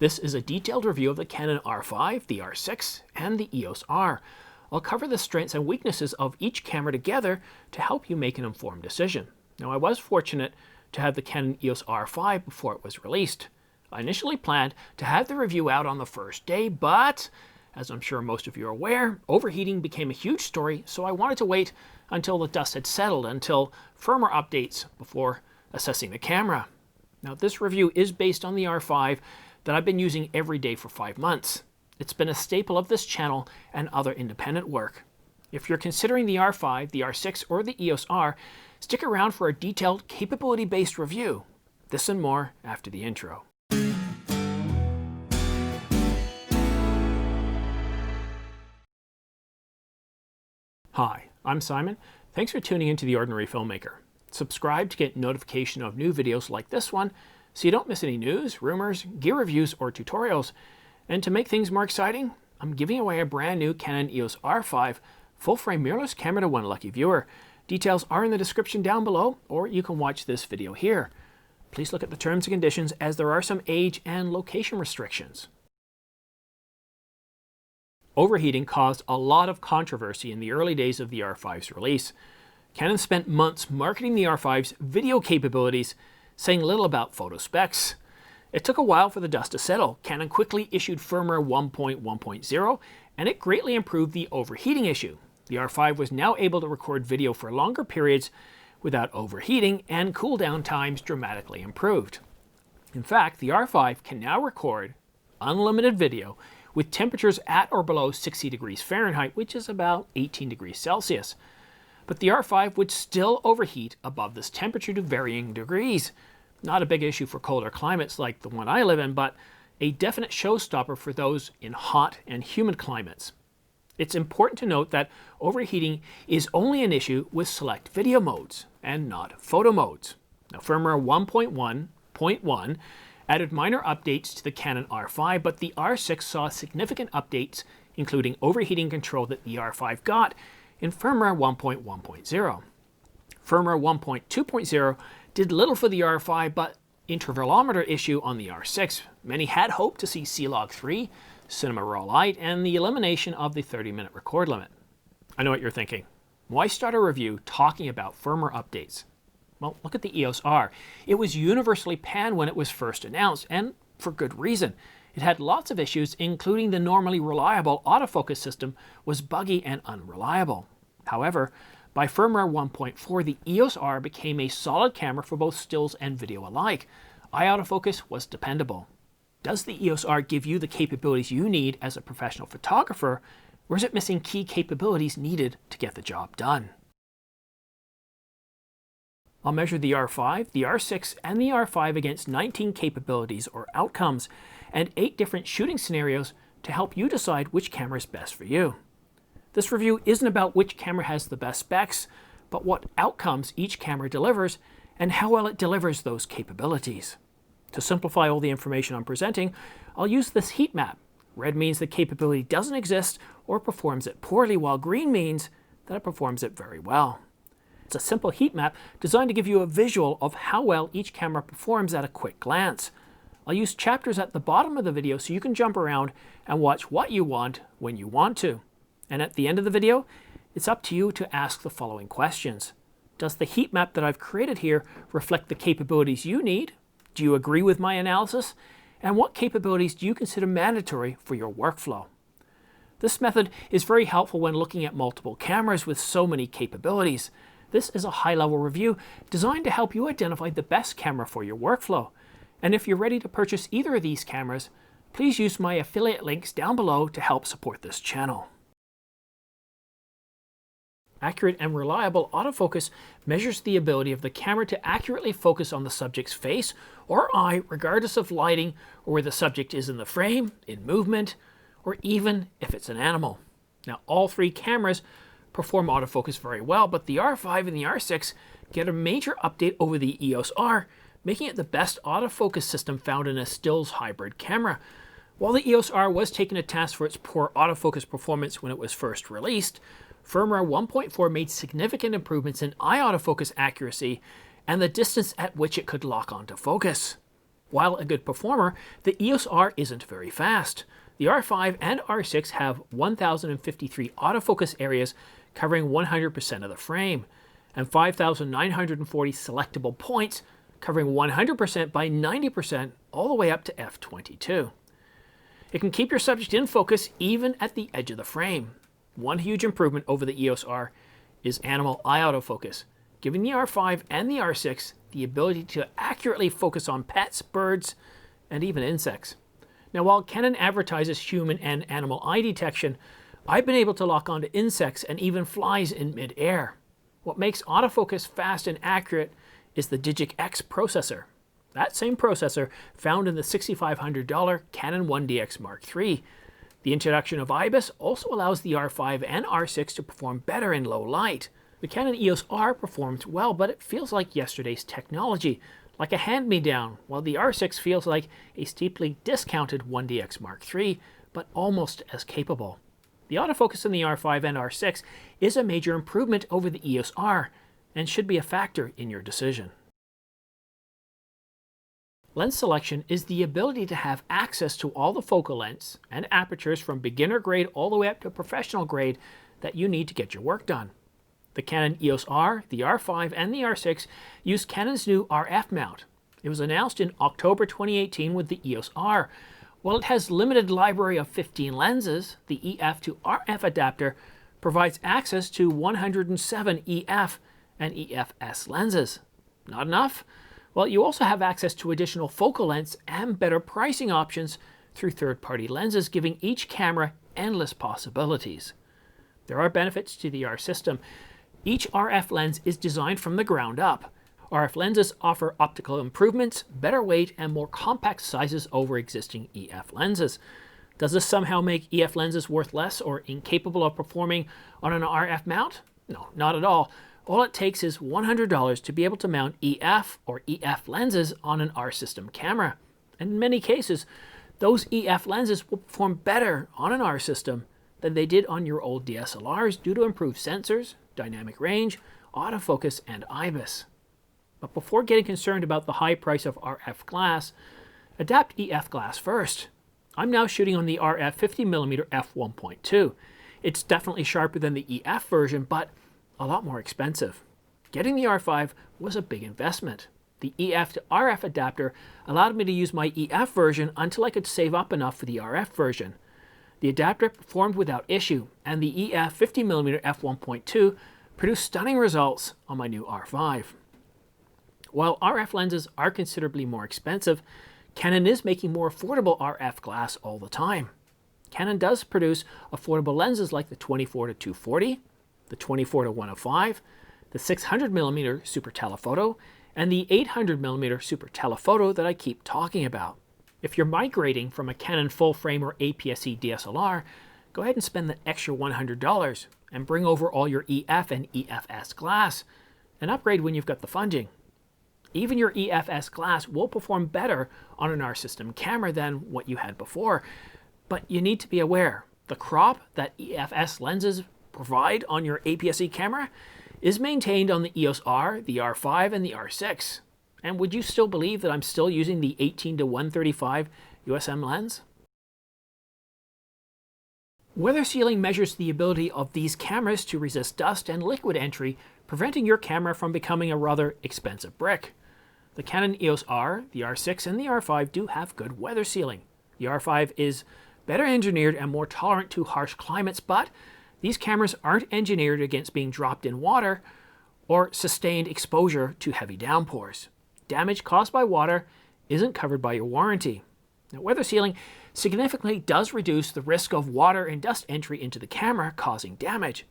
This is a detailed review of the Canon R5, the R6, and the EOS R. I'll cover the strengths and weaknesses of each camera together to help you make an informed decision. Now, I was fortunate to have the Canon EOS R5 before it was released. I initially planned to have the review out on the first day, but as I'm sure most of you are aware, overheating became a huge story, so I wanted to wait until the dust had settled, until firmware updates before assessing the camera. Now, this review is based on the R5 that I've been using every day for 5 months. It's been a staple of this channel and other independent work. If you're considering the R5, the R6, or the EOS R, stick around for a detailed, capability-based review. This and more after the intro. Hi, I'm Simon. Thanks for tuning into The Ordinary Filmmaker. Subscribe to get notification of new videos like this one so you don't miss any news, rumors, gear reviews, or tutorials. And to make things more exciting, I'm giving away a brand new Canon EOS R5 full-frame mirrorless camera to one lucky viewer. Details are in the description down below, or you can watch this video here. Please look at the terms and conditions as there are some age and location restrictions. Overheating caused a lot of controversy in the early days of the R5's release. Canon spent months marketing the R5's video capabilities, saying little about photo specs. It took a while for the dust to settle. Canon quickly issued firmware 1.1.0, and it greatly improved the overheating issue. The R5 was now able to record video for longer periods without overheating, and cooldown times dramatically improved. In fact, the R5 can now record unlimited video with temperatures at or below 60 degrees Fahrenheit, which is about 18 degrees Celsius. But the R5 would still overheat above this temperature to varying degrees. Not a big issue for colder climates like the one I live in, but a definite showstopper for those in hot and humid climates. It's important to note that overheating is only an issue with select video modes and not photo modes. Now, firmware 1.1.1 added minor updates to the Canon R5, but the R6 saw significant updates, including overheating control that the R5 got in firmware 1.1.0. Firmware 1.2.0 did little for the R5, but intervalometer issue on the R6. Many had hoped to see C-Log 3, Cinema Raw Light, and the elimination of the 30-minute record limit. I know what you're thinking. Why start a review talking about firmware updates? Well, look at the EOS R. It was universally panned when it was first announced, and for good reason. It had lots of issues, including the normally reliable autofocus system was buggy and unreliable. However, by firmware 1.4, the EOS R became a solid camera for both stills and video alike. Eye autofocus was dependable. Does the EOS R give you the capabilities you need as a professional photographer, or is it missing key capabilities needed to get the job done? I'll measure the R5, the R6, and the R5 against 19 capabilities or outcomes and 8 different shooting scenarios to help you decide which camera is best for you. This review isn't about which camera has the best specs, but what outcomes each camera delivers and how well it delivers those capabilities. To simplify all the information I'm presenting, I'll use this heat map. Red means the capability doesn't exist or performs it poorly, while green means that it performs it very well. It's a simple heat map designed to give you a visual of how well each camera performs at a quick glance. I'll use chapters at the bottom of the video so you can jump around and watch what you want when you want to. And at the end of the video, it's up to you to ask the following questions. Does the heat map that I've created here reflect the capabilities you need? Do you agree with my analysis? And what capabilities do you consider mandatory for your workflow? This method is very helpful when looking at multiple cameras with so many capabilities. This is a high-level review designed to help you identify the best camera for your workflow. And if you're ready to purchase either of these cameras, please use my affiliate links down below to help support this channel. Accurate and reliable autofocus measures the ability of the camera to accurately focus on the subject's face or eye, regardless of lighting or where the subject is in the frame, in movement, or even if it's an animal. Now, all 3 cameras perform autofocus very well, but the R5 and the R6 get a major update over the EOS R, making it the best autofocus system found in a stills hybrid camera. While the EOS R was taken to task for its poor autofocus performance when it was first released, firmware 1.4 made significant improvements in eye autofocus accuracy and the distance at which it could lock onto focus. While a good performer, the EOS R isn't very fast. The R5 and R6 have 1,053 autofocus areas covering 100% of the frame, and 5,940 selectable points covering 100% by 90% all the way up to f22. It can keep your subject in focus even at the edge of the frame. One huge improvement over the EOS R is animal eye autofocus, giving the R5 and the R6 the ability to accurately focus on pets, birds, and even insects. Now, while Canon advertises human and animal eye detection, I've been able to lock onto insects and even flies in mid-air. What makes autofocus fast and accurate is the Digic X processor. That same processor found in the $6,500 Canon 1DX Mark III. The introduction of IBIS also allows the R5 and R6 to perform better in low light. The Canon EOS R performs well, but it feels like yesterday's technology, like a hand-me-down, while the R6 feels like a steeply discounted 1DX Mark III, but almost as capable. The autofocus in the R5 and R6 is a major improvement over the EOS R, and should be a factor in your decision. Lens selection is the ability to have access to all the focal lengths and apertures from beginner grade all the way up to professional grade that you need to get your work done. The Canon EOS R, the R5, and the R6 use Canon's new RF mount. It was announced in October 2018 with the EOS R. While it has limited library of 15 lenses, the EF to RF adapter provides access to 107 EF and EFS lenses. Not enough? Well, you also have access to additional focal lengths and better pricing options through third-party lenses, giving each camera endless possibilities. There are benefits to the R system. Each RF lens is designed from the ground up. RF lenses offer optical improvements, better weight, and more compact sizes over existing EF lenses. Does this somehow make EF lenses worth less or incapable of performing on an RF mount? No, not at all. All it takes is $100 to be able to mount EF or EF lenses on an R system camera. And in many cases, those EF lenses will perform better on an R system than they did on your old DSLRs due to improved sensors, dynamic range, autofocus, and IBIS. But before getting concerned about the high price of RF glass, adapt EF glass first. I'm now shooting on the RF 50mm f1.2. It's definitely sharper than the EF version, but a lot more expensive. Getting the R5 was a big investment. The EF to RF adapter allowed me to use my EF version until I could save up enough for the RF version. The adapter performed without issue, and the EF 50mm f1.2 produced stunning results on my new R5. While RF lenses are considerably more expensive, Canon is making more affordable RF glass all the time. Canon does produce affordable lenses like the 24-240, the 24-105, the 600mm Super Telephoto, and the 800mm Super Telephoto that I keep talking about. If you're migrating from a Canon full-frame or APS-C DSLR, go ahead and spend the extra $100 and bring over all your EF and EFS glass, and upgrade when you've got the funding. Even your EFS glass will perform better on an R system camera than what you had before, but you need to be aware, the crop that EFS lenses provide on your APS-C camera is maintained on the EOS R, the R5, and the R6. And would you still believe that I'm still using the 18-135 USM lens? Weather sealing measures the ability of these cameras to resist dust and liquid entry, preventing your camera from becoming a rather expensive brick. The Canon EOS R, the R6, and the R5 do have good weather sealing. The R5 is better engineered and more tolerant to harsh climates, but these cameras aren't engineered against being dropped in water or sustained exposure to heavy downpours. Damage caused by water isn't covered by your warranty. Now, weather sealing significantly does reduce the risk of water and dust entry into the camera, causing damage.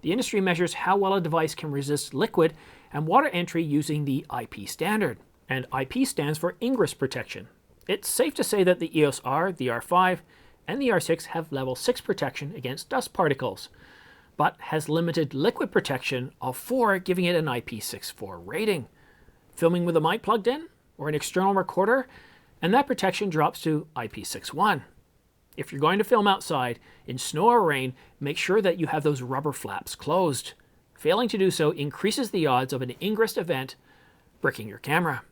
The industry measures how well a device can resist liquid and water entry using the IP standard, and IP stands for ingress protection. It's safe to say that the EOS R, the R5, and the R6 have level 6 protection against dust particles, but has limited liquid protection of 4, giving it an IP64 rating. Filming with a mic plugged in or an external recorder, and that protection drops to IP61. If you're going to film outside in snow or rain, make sure that you have those rubber flaps closed. Failing to do so increases the odds of an ingress event bricking your camera.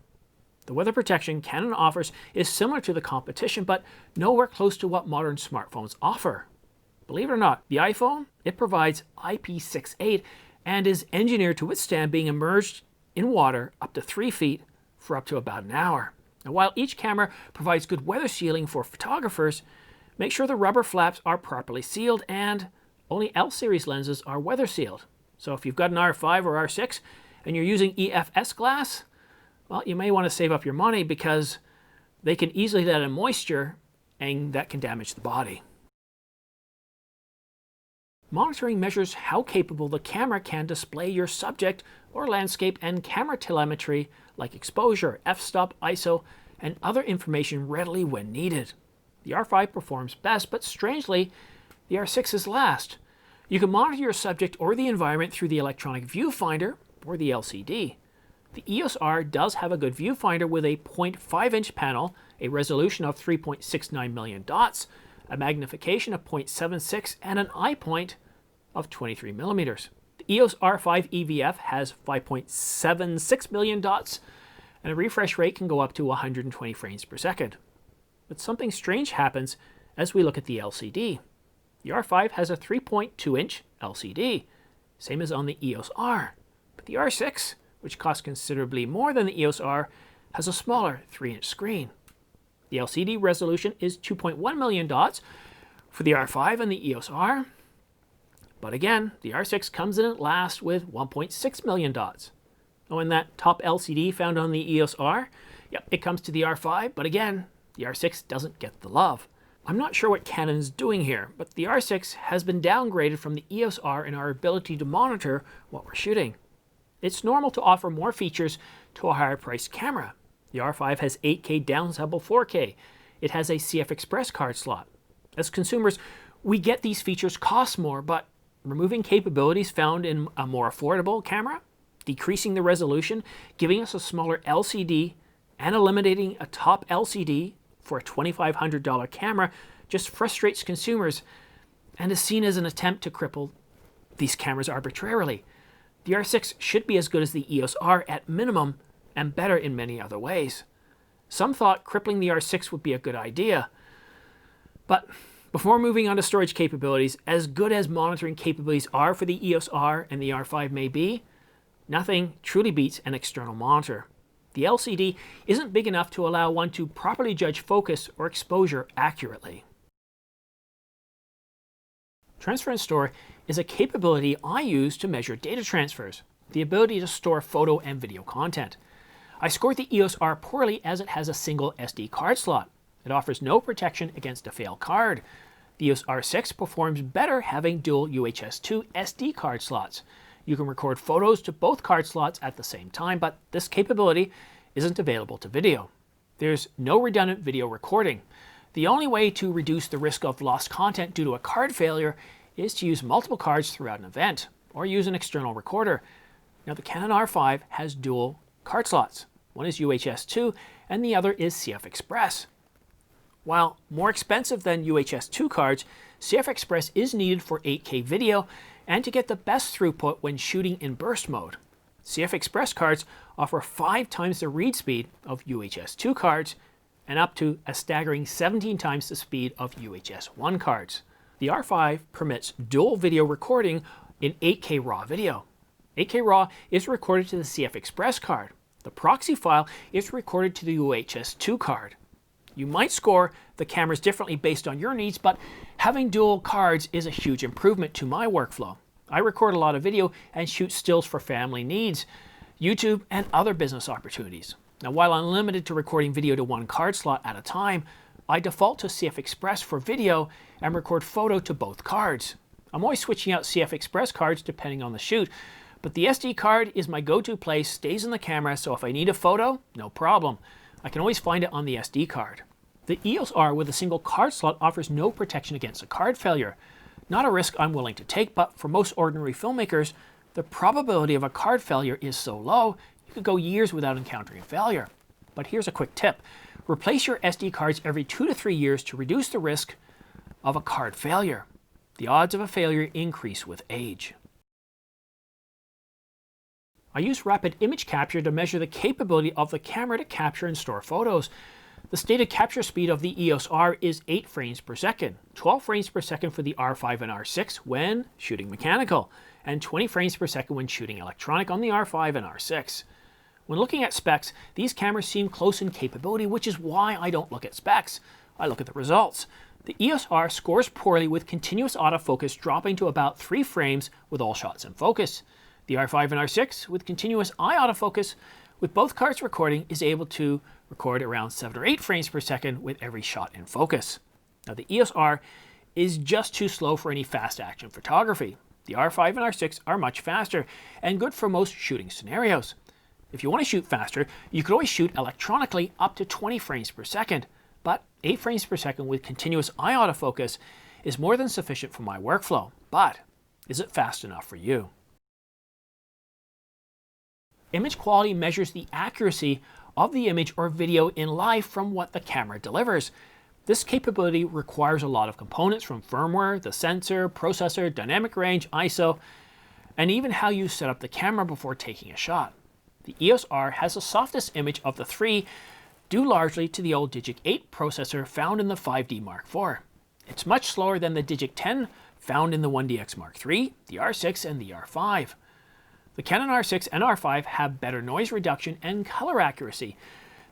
The weather protection Canon offers is similar to the competition, but nowhere close to what modern smartphones offer. Believe it or not, the iPhone, it provides IP68 and is engineered to withstand being immersed in water up to 3 feet for up to about an hour. Now, while each camera provides good weather sealing for photographers, make sure the rubber flaps are properly sealed and only L-series lenses are weather sealed. So if you've got an R5 or R6 and you're using EFS glass, well, you may want to save up your money because they can easily let in moisture and that can damage the body. Monitoring measures how capable the camera can display your subject or landscape, and camera telemetry like exposure, f-stop, ISO, and other information readily when needed. The R5 performs best, but strangely, the R6 is last. You can monitor your subject or the environment through the electronic viewfinder or the LCD. The EOS R does have a good viewfinder with a 0.5-inch panel, a resolution of 3.69 million dots, a magnification of 0.76, and an eye point of 23 millimeters. The EOS R5 EVF has 5.76 million dots, and a refresh rate can go up to 120 frames per second. But something strange happens as we look at the LCD. The R5 has a 3.2-inch LCD, same as on the EOS R. But the R6, which costs considerably more than the EOS R, has a smaller 3-inch screen. The LCD resolution is 2.1 million dots for the R5 and the EOS R. But again, the R6 comes in at last with 1.6 million dots. Oh, and that top LCD found on the EOS R, yep, it comes to the R5, but again, the R6 doesn't get the love. I'm not sure what Canon's doing here, but the R6 has been downgraded from the EOS R in our ability to monitor what we're shooting. It's normal to offer more features to a higher priced camera. The R5 has 8K downsample 4K. It has a CF Express card slot. As consumers, we get these features cost more, but removing capabilities found in a more affordable camera, decreasing the resolution, giving us a smaller LCD, and eliminating a top LCD for a $2,500 camera just frustrates consumers and is seen as an attempt to cripple these cameras arbitrarily. The R6 should be as good as the EOS R at minimum, and better in many other ways. Some thought crippling the R6 would be a good idea. But before moving on to storage capabilities, as good as monitoring capabilities are for the EOS R and the R5 may be, nothing truly beats an external monitor. The LCD isn't big enough to allow one to properly judge focus or exposure accurately. Transfer and store is a capability I use to measure data transfers, the ability to store photo and video content. I scored the EOS R poorly as it has a single SD card slot. It offers no protection against a failed card. The EOS R6 performs better having dual UHS-2 SD card slots. You can record photos to both card slots at the same time, but this capability isn't available to video. There's no redundant video recording. The only way to reduce the risk of lost content due to a card failure is to use multiple cards throughout an event, or use an external recorder. Now, the Canon R5 has dual card slots. One is UHS-2 and the other is CF Express. While more expensive than UHS-2 cards, CF Express is needed for 8K video and to get the best throughput when shooting in burst mode. CF Express cards offer 5 times the read speed of UHS-2 cards and up to a staggering 17 times the speed of UHS-1 cards. The R5 permits dual video recording in 8K RAW video. 8K RAW is recorded to the CF Express card. The proxy file is recorded to the UHS-2 card. You might score the cameras differently based on your needs, but having dual cards is a huge improvement to my workflow. I record a lot of video and shoot stills for family needs, YouTube, and other business opportunities. Now, while I'm limited to recording video to one card slot at a time, I default to CF Express for video and record photo to both cards. I'm always switching out CF Express cards depending on the shoot, but the SD card is my go-to place, stays in the camera, so if I need a photo, no problem. I can always find it on the SD card. The EOS R with a single card slot offers no protection against a card failure. Not a risk I'm willing to take, but for most ordinary filmmakers, the probability of a card failure is so low, you could go years without encountering failure. But here's a quick tip. Replace your SD cards every 2 to 3 years to reduce the risk of a card failure. The odds of a failure increase with age. I use rapid image capture to measure the capability of the camera to capture and store photos. The stated capture speed of the EOS R is 8 frames per second, 12 frames per second for the R5 and R6 when shooting mechanical, and 20 frames per second when shooting electronic on the R5 and R6. When looking at specs, these cameras seem close in capability, which is why I don't look at specs. I look at the results. The EOS R scores poorly with continuous autofocus dropping to about 3 frames with all shots in focus. The R5 and R6 with continuous eye autofocus with both cards recording is able to record around 7 or 8 frames per second with every shot in focus. Now the EOS R is just too slow for any fast action photography. The R5 and R6 are much faster and good for most shooting scenarios. If you want to shoot faster, you could always shoot electronically up to 20 frames per second, but 8 frames per second with continuous eye autofocus is more than sufficient for my workflow. But is it fast enough for you? Image quality measures the accuracy of the image or video in live from what the camera delivers. This capability requires a lot of components from firmware, the sensor, processor, dynamic range, ISO, and even how you set up the camera before taking a shot. The EOS R has the softest image of the three, due largely to the old Digic 8 processor found in the 5D Mark IV. It's much slower than the Digic 10 found in the 1DX Mark III, the R6, and the R5. The Canon R6 and R5 have better noise reduction and color accuracy.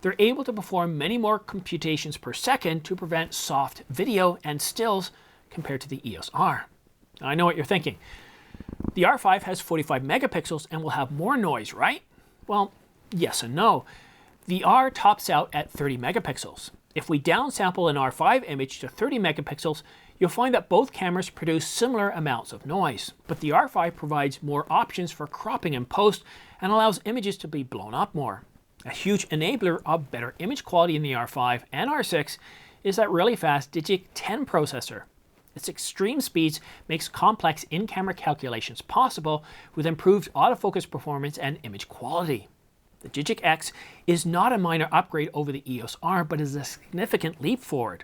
They're able to perform many more computations per second to prevent soft video and stills compared to the EOS R. Now, I know what you're thinking. The R5 has 45 megapixels and will have more noise, right? Well, yes and no. The R tops out at 30 megapixels. If we downsample an R5 image to 30 megapixels, you'll find that both cameras produce similar amounts of noise. But the R5 provides more options for cropping in post and allows images to be blown up more. A huge enabler of better image quality in the R5 and R6 is that really fast Digic 10 processor. Its extreme speeds makes complex in-camera calculations possible with improved autofocus performance and image quality. The Digic X is not a minor upgrade over the EOS R, but is a significant leap forward.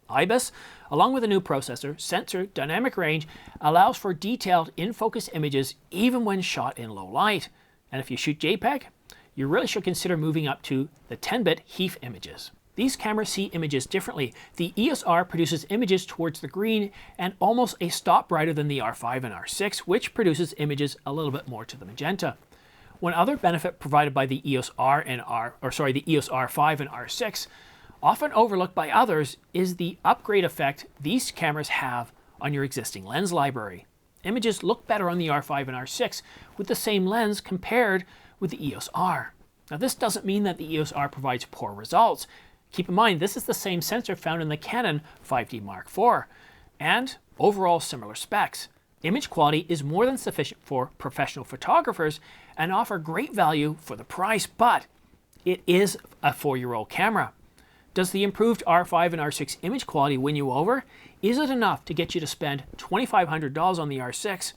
IBIS, along with a new processor, sensor, dynamic range, allows for detailed in-focus images even when shot in low light. And if you shoot JPEG, you really should consider moving up to the 10-bit HEIF images. These cameras see images differently. The EOS R produces images towards the green and almost a stop brighter than the R5 and R6, which produces images a little bit more to the magenta. One other benefit provided by the EOS R and the EOS R5 and R6, often overlooked by others, is the upgrade effect these cameras have on your existing lens library. Images look better on the R5 and R6 with the same lens compared with the EOS R. Now this doesn't mean that the EOS R provides poor results. Keep in mind, this is the same sensor found in the Canon 5D Mark IV, and overall similar specs. Image quality is more than sufficient for professional photographers and offer great value for the price, but it is a 4-year-old camera. Does the improved R5 and R6 image quality win you over? Is it enough to get you to spend $2,500 on the R6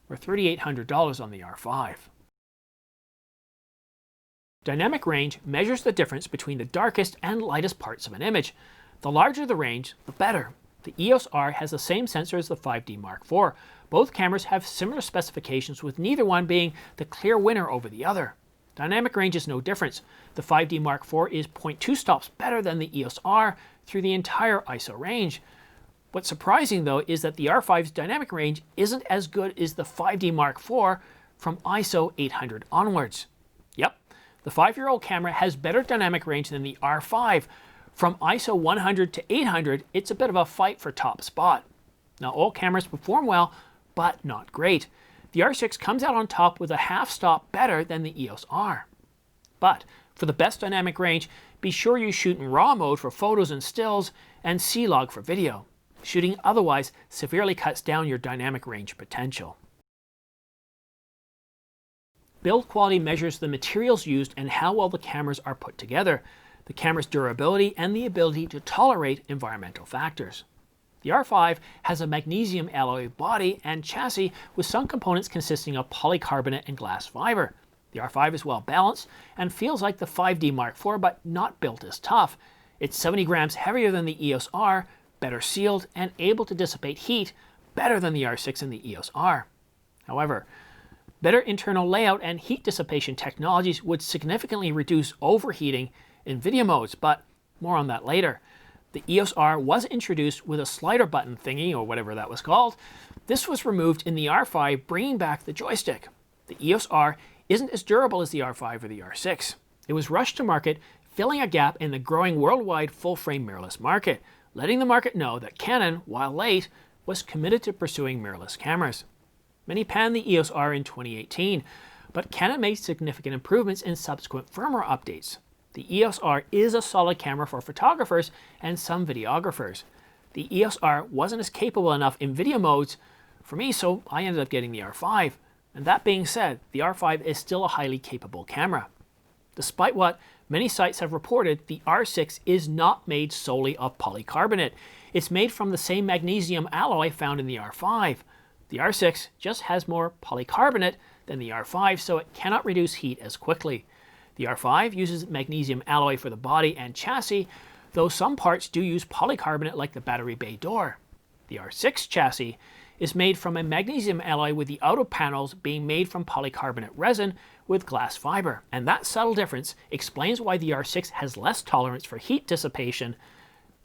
or $3,800 on the R5? Dynamic range measures the difference between the darkest and lightest parts of an image. The larger the range, the better. The EOS R has the same sensor as the 5D Mark IV. Both cameras have similar specifications, with neither one being the clear winner over the other. Dynamic range is no difference. The 5D Mark IV is 0.2 stops better than the EOS R through the entire ISO range. What's surprising though is that the R5's dynamic range isn't as good as the 5D Mark IV from ISO 800 onwards. Yep, the 5-year-old camera has better dynamic range than the R5. From ISO 100 to 800, it's a bit of a fight for top spot. Now all cameras perform well, but not great. The R6 comes out on top with a half stop better than the EOS R. But for the best dynamic range, be sure you shoot in RAW mode for photos and stills and C-Log for video. Shooting otherwise severely cuts down your dynamic range potential. Build quality measures the materials used and how well the cameras are put together, the camera's durability, and the ability to tolerate environmental factors. The R5 has a magnesium alloy body and chassis with some components consisting of polycarbonate and glass fiber. The R5 is well balanced and feels like the 5D Mark IV, but not built as tough. It's 70 grams heavier than the EOS R, better sealed, and able to dissipate heat better than the R6 and the EOS R. However, Better internal layout and heat dissipation technologies would significantly reduce overheating in video modes, but more on that later. The EOS R was introduced with a slider button thingy, or whatever that was called. This was removed in the R5, bringing back the joystick. The EOS R isn't as durable as the R5 or the R6. It was rushed to market, filling a gap in the growing worldwide full-frame mirrorless market, letting the market know that Canon, while late, was committed to pursuing mirrorless cameras. Many panned the EOS R in 2018, but Canon made significant improvements in subsequent firmware updates. The EOS R is a solid camera for photographers and some videographers. The EOS R wasn't as capable enough in video modes for me, so I ended up getting the R5. And that being said, the R5 is still a highly capable camera. Despite what many sites have reported, the R6 is not made solely of polycarbonate. It's made from the same magnesium alloy found in the R5. The R6 just has more polycarbonate than the R5, so it cannot reduce heat as quickly. The R5 uses magnesium alloy for the body and chassis, though some parts do use polycarbonate like the battery bay door. The R6 chassis is made from a magnesium alloy, with the outer panels being made from polycarbonate resin with glass fiber. And that subtle difference explains why the R6 has less tolerance for heat dissipation,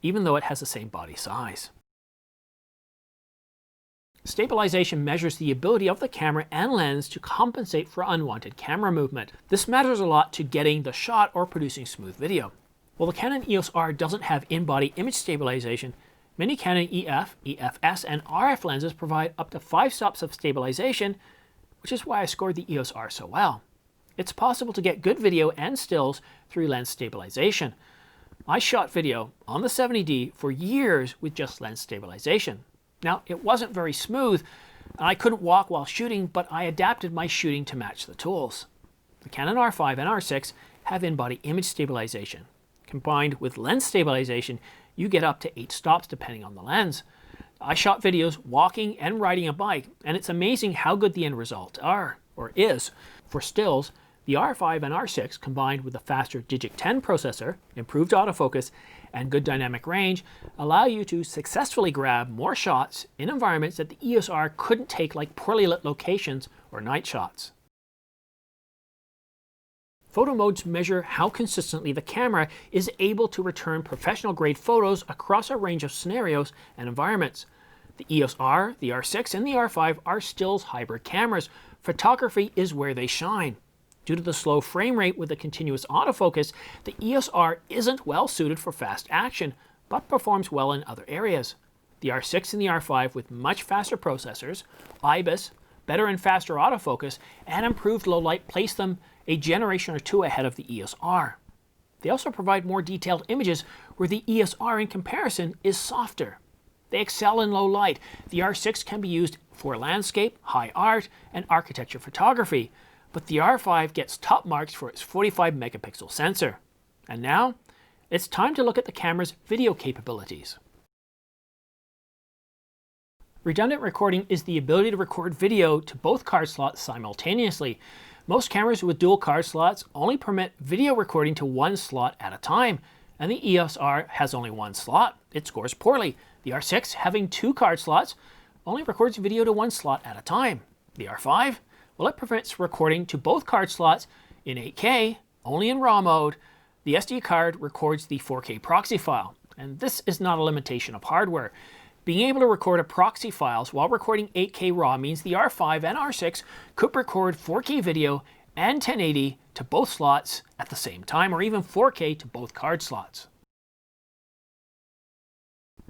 even though it has the same body size. Stabilization measures the ability of the camera and lens to compensate for unwanted camera movement. This matters a lot to getting the shot or producing smooth video. While the Canon EOS R doesn't have in-body image stabilization, many Canon EF, EFS, and RF lenses provide up to 5 stops of stabilization, which is why I scored the EOS R so well. It's possible to get good video and stills through lens stabilization. I shot video on the 70D for years with just lens stabilization. Now, it wasn't very smooth, and I couldn't walk while shooting, but I adapted my shooting to match the tools. The Canon R5 and R6 have in-body image stabilization. Combined with lens stabilization, you get up to 8 stops depending on the lens. I shot videos walking and riding a bike, and it's amazing how good the end results are, or is. For stills, the R5 and R6, combined with a faster Digic 10 processor, improved autofocus, and good dynamic range, allow you to successfully grab more shots in environments that the EOS R couldn't take, like poorly lit locations or night shots. Photo modes measure how consistently the camera is able to return professional-grade photos across a range of scenarios and environments. The EOS R, the R6, and the R5 are stills hybrid cameras. Photography is where they shine. Due to the slow frame rate with the continuous autofocus, the EOS R isn't well suited for fast action, but performs well in other areas. The R6 and the R5, with much faster processors, IBIS, better and faster autofocus, and improved low light, place them a generation or two ahead of the EOS R. They also provide more detailed images, where the EOS R in comparison is softer. They excel in low light. The R6 can be used for landscape, high art, and architecture photography, but the R5 gets top marks for its 45 megapixel sensor. And now, it's time to look at the camera's video capabilities. Redundant recording is the ability to record video to both card slots simultaneously. Most cameras with dual card slots only permit video recording to one slot at a time, and the EOS R has only one slot. It scores poorly. The R6, having 2 card slots, only records video to one slot at a time. The R5, well, it prevents recording to both card slots in 8K, only in RAW mode. The SD card records the 4K proxy file, and this is not a limitation of hardware. Being able to record a proxy files while recording 8K RAW means the R5 and R6 could record 4K video and 1080 to both slots at the same time, or even 4K to both card slots.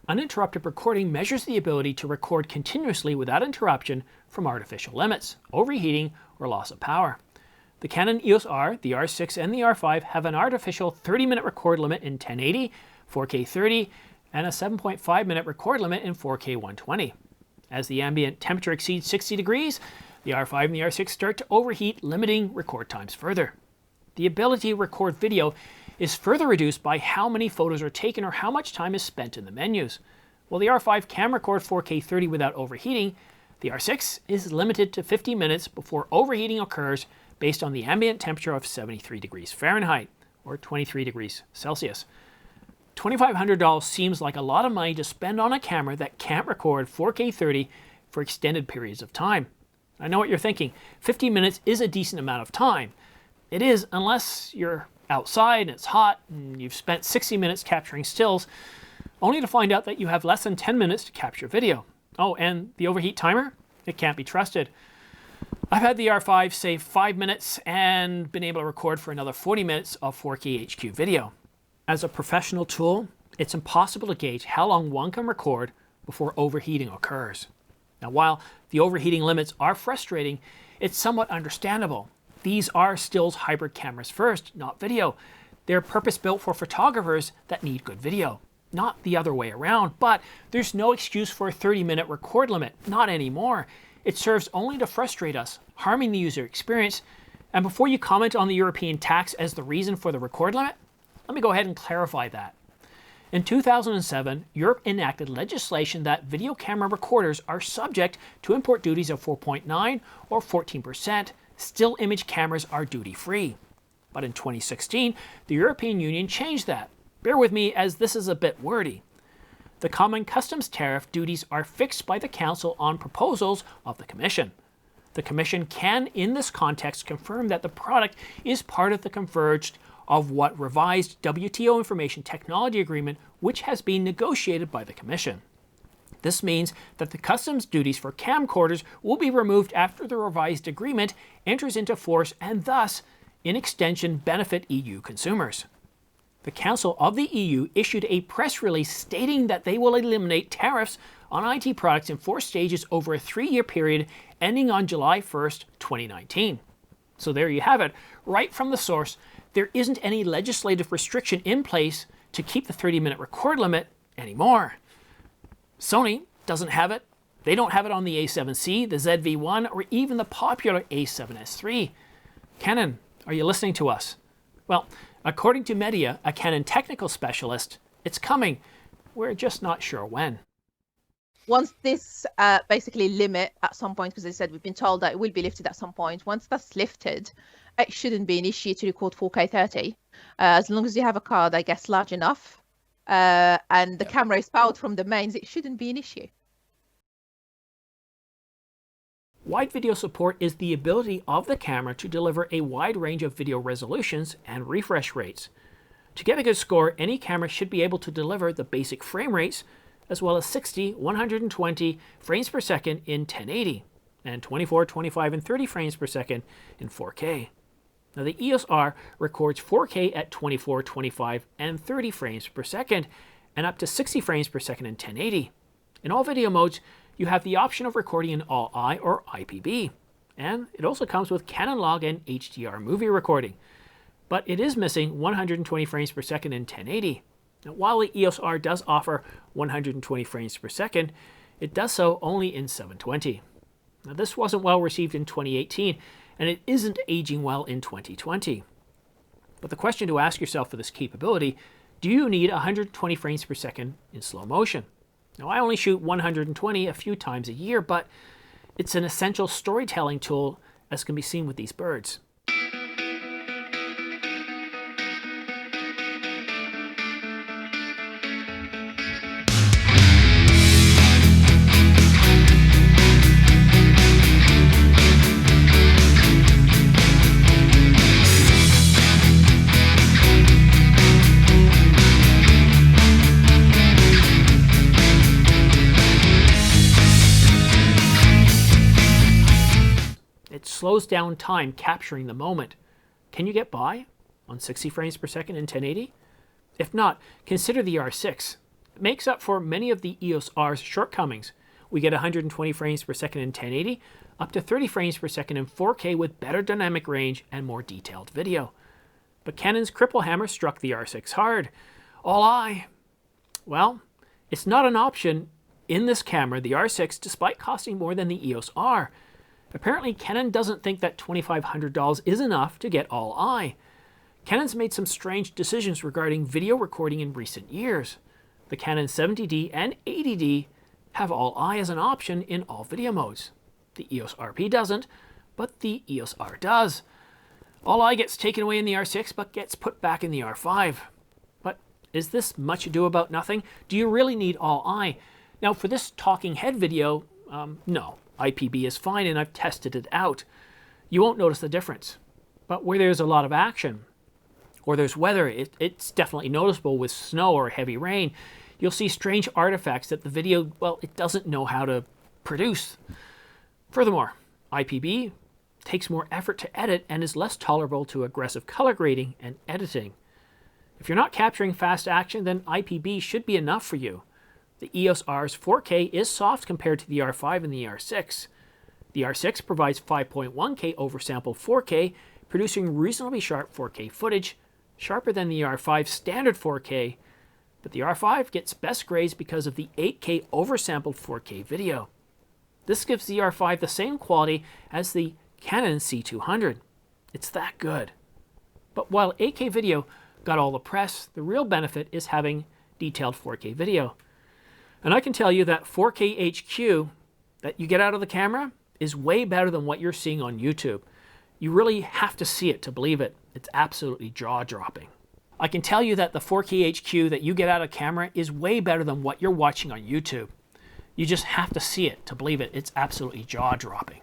Uninterrupted recording measures the ability to record continuously without interruption from artificial limits, overheating, or loss of power. The Canon EOS R, the R6, and the R5 have an artificial 30-minute record limit in 1080, 4K 30, and a 7.5-minute record limit in 4K 120. As the ambient temperature exceeds 60 degrees, the R5 and the R6 start to overheat, limiting record times further. The ability to record video is further reduced by how many photos are taken or how much time is spent in the menus. While the R5 can record 4K 30 without overheating, the R6 is limited to 50 minutes before overheating occurs based on the ambient temperature of 73 degrees Fahrenheit, or 23 degrees Celsius. $2,500 seems like a lot of money to spend on a camera that can't record 4K 30 for extended periods of time. I know what you're thinking. 50 minutes is a decent amount of time. It is, unless you're outside and it's hot and you've spent 60 minutes capturing stills, only to find out that you have less than 10 minutes to capture video. Oh, and the overheat timer? It can't be trusted. I've had the R5 save 5 minutes and been able to record for another 40 minutes of 4K HQ video. As a professional tool, it's impossible to gauge how long one can record before overheating occurs. Now, while the overheating limits are frustrating, it's somewhat understandable. These are stills hybrid cameras first, not video. They're purpose-built for photographers that need good video, not the other way around. But there's no excuse for a 30-minute record limit, not anymore. It serves only to frustrate us, harming the user experience. And before you comment on the European tax as the reason for the record limit, let me go ahead and clarify that. In 2007, Europe enacted legislation that video camera recorders are subject to import duties of 4.9 or 14%. Still image cameras are duty-free. But in 2016, the European Union changed that. Bear with me as this is a bit wordy. The common customs tariff duties are fixed by the Council on proposals of the Commission. The Commission can, in this context, confirm that the product is part of the converged of what revised WTO Information Technology Agreement, which has been negotiated by the Commission. This means that the customs duties for camcorders will be removed after the revised agreement enters into force and thus, in extension, benefit EU consumers. The Council of the EU issued a press release stating that they will eliminate tariffs on IT products in 4 stages over a 3-year period ending on July 1st, 2019. So there you have it, right from the source. There isn't any legislative restriction in place to keep the 30-minute record limit anymore. Sony doesn't have it. They don't have it on the A7C, the ZV-1, or even the popular A7S III. Canon, are you listening to us? Well, according to Media, a Canon technical specialist, it's coming. We're just not sure when. Once this basically limit at some point, because they said we've been told that it will be lifted at some point, once that's lifted, it shouldn't be an issue to record 4K 30. As long as you have a card, I guess, large enough, and the camera is powered from the mains, it shouldn't be an issue. Wide video support is the ability of the camera to deliver a wide range of video resolutions and refresh rates. To get a good score, any camera should be able to deliver the basic frame rates, as well as 60, 120 frames per second in 1080, and 24, 25, and 30 frames per second in 4K. Now the EOS R records 4K at 24, 25, and 30 frames per second, and up to 60 frames per second in 1080. In all video modes, you have the option of recording in All-I or IPB, and it also comes with Canon Log and HDR movie recording. But it is missing 120 frames per second in 1080. Now, while the EOS R does offer 120 frames per second, it does so only in 720. Now, this wasn't well received in 2018, and it isn't aging well in 2020. But the question to ask yourself for this capability, do you need 120 frames per second in slow motion? Now, I only shoot 120 a few times a year, but it's an essential storytelling tool, as can be seen with these birds. Slows down time capturing the moment. Can you get by on 60 frames per second in 1080? If not, consider the R6. It makes up for many of the EOS R's shortcomings. We get 120 frames per second in 1080, up to 30 frames per second in 4K with better dynamic range and more detailed video. But Canon's cripple hammer struck the R6 hard. All-I. Well, it's not an option in this camera, the R6, despite costing more than the EOS R. Apparently, Canon doesn't think that $2,500 is enough to get All-I. Canon's made some strange decisions regarding video recording in recent years. The Canon 70D and 80D have All-I as an option in all video modes. The EOS RP doesn't, but the EOS R does. All-I gets taken away in the R6, but gets put back in the R5. But is this much ado about nothing? Do you really need All-I? Now, for this talking head video, no. IPB is fine and I've tested it out. You won't notice the difference. But where there's a lot of action, or there's weather, it's definitely noticeable with snow or heavy rain, you'll see strange artifacts that the video, well, it doesn't know how to produce. Furthermore, IPB takes more effort to edit and is less tolerable to aggressive color grading and editing. If you're not capturing fast action, then IPB should be enough for you. The EOS R's 4K is soft compared to the R5 and the R6. The R6 provides 5.1K oversampled 4K, producing reasonably sharp 4K footage, sharper than the R5 standard 4K, but the R5 gets best grades because of the 8K oversampled 4K video. This gives the R5 the same quality as the Canon C200. It's that good. But while 8K video got all the press, the real benefit is having detailed 4K video. And I can tell you that 4K HQ that you get out of the camera is way better than what you're seeing on YouTube. You really have to see it to believe it. It's absolutely jaw-dropping. I can tell you that the 4K HQ that you get out of camera is way better than what you're watching on YouTube. You just have to see it to believe it. It's absolutely jaw-dropping.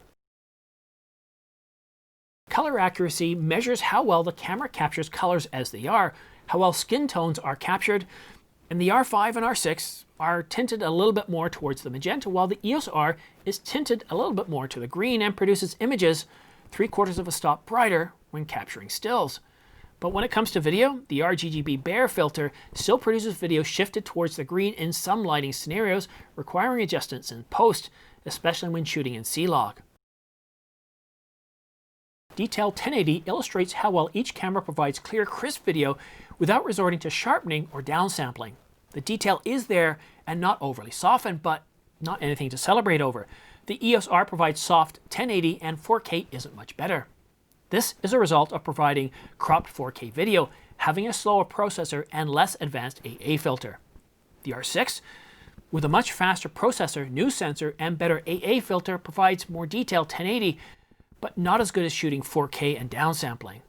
Color accuracy measures how well the camera captures colors as they are, how well skin tones are captured, and the R5 and R6 are tinted a little bit more towards the magenta, while the EOS R is tinted a little bit more to the green and produces images 3/4 of a stop brighter when capturing stills. But when it comes to video, the RGB Bear filter still produces video shifted towards the green in some lighting scenarios, requiring adjustments in post, especially when shooting in C-Log. Detail 1080 illustrates how well each camera provides clear, crisp video without resorting to sharpening or downsampling. The detail is there and not overly softened, but not anything to celebrate over. The EOS R provides soft 1080 and 4K isn't much better. This is a result of providing cropped 4K video, having a slower processor and less advanced AA filter. The R6, with a much faster processor, new sensor, and better AA filter, provides more detailed 1080, but not as good as shooting 4K and downsampling.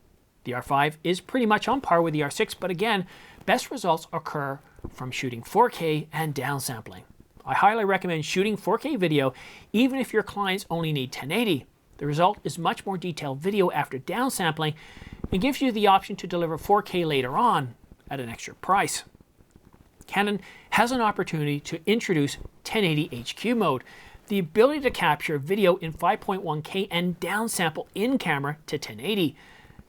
The R5 is pretty much on par with the R6, but again, best results occur from shooting 4K and downsampling. I highly recommend shooting 4K video even if your clients only need 1080. The result is much more detailed video after downsampling and gives you the option to deliver 4K later on at an extra price. Canon has an opportunity to introduce 1080 HQ mode, the ability to capture video in 5.1K and downsample in camera to 1080.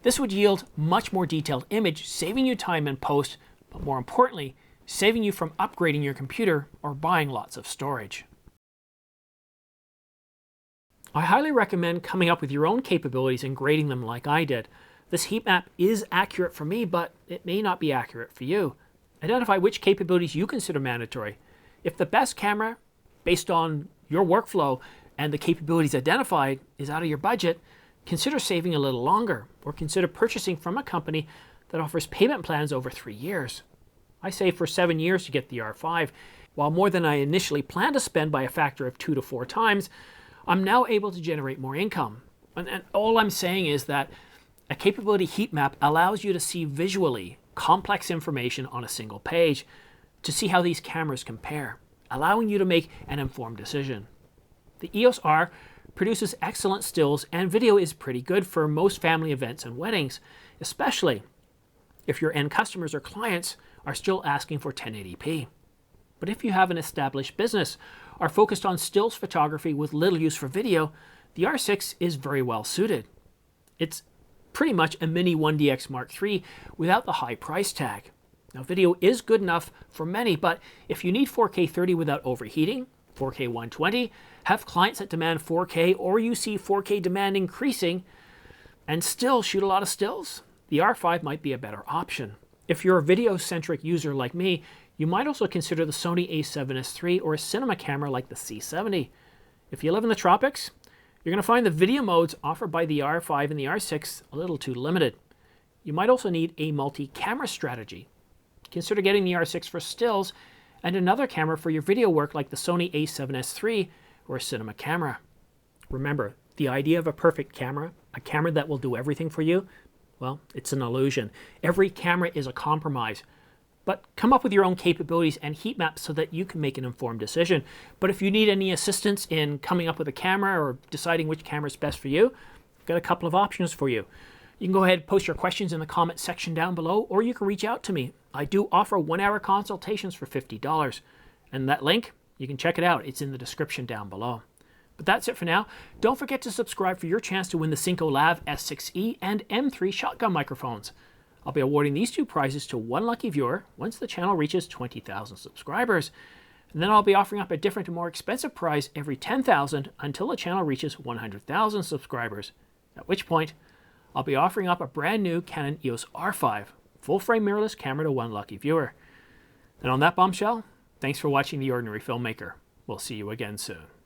This would yield much more detailed image, saving you time in post, but more importantly, saving you from upgrading your computer or buying lots of storage. I highly recommend coming up with your own capabilities and grading them like I did. This heat map is accurate for me, but it may not be accurate for you. Identify which capabilities you consider mandatory. If the best camera, based on your workflow and the capabilities identified, is out of your budget, consider saving a little longer, or consider purchasing from a company that offers payment plans over 3 years. I saved for 7 years to get the R5. While more than I initially planned to spend by a factor of 2 to 4 times, I'm now able to generate more income. And all I'm saying is that a capability heat map allows you to see visually complex information on a single page, to see how these cameras compare, allowing you to make an informed decision. The EOS R produces excellent stills, and video is pretty good for most family events and weddings, especially if your end customers or clients are still asking for 1080p. But if you have an established business, are focused on stills photography with little use for video, the R6 is very well suited. It's pretty much a mini 1DX Mark III without the high price tag. Now, video is good enough for many, but if you need 4K 30 without overheating, 4K 120, have clients that demand 4K, or you see 4K demand increasing and still shoot a lot of stills, the R5 might be a better option. If you're a video-centric user like me, you might also consider the Sony a7S III or a cinema camera like the C70. If you live in the tropics, you're going to find the video modes offered by the R5 and the R6 a little too limited. You might also need a multi-camera strategy. Consider getting the R6 for stills and another camera for your video work like the Sony a7S III or a cinema camera. Remember, the idea of a perfect camera, a camera that will do everything for you, well, it's an illusion. Every camera is a compromise. but come up with your own capabilities and heat maps so that you can make an informed decision. But if you need any assistance in coming up with a camera or deciding which camera is best for you, I've got a couple of options for you. You can go ahead and post your questions in the comment section down below, or you can reach out to me. I do offer 1-hour consultations for $50. And that link, you can check it out. It's in the description down below. But that's it for now. Don't forget to subscribe for your chance to win the Synco Lav S6E and M3 shotgun microphones. I'll be awarding these 2 prizes to one lucky viewer once the channel reaches 20,000 subscribers. And then I'll be offering up a different and more expensive prize every 10,000 until the channel reaches 100,000 subscribers. At which point, I'll be offering up a brand new Canon EOS R5 full-frame mirrorless camera to one lucky viewer. And on that bombshell, thanks for watching The Ordinary Filmmaker. We'll see you again soon.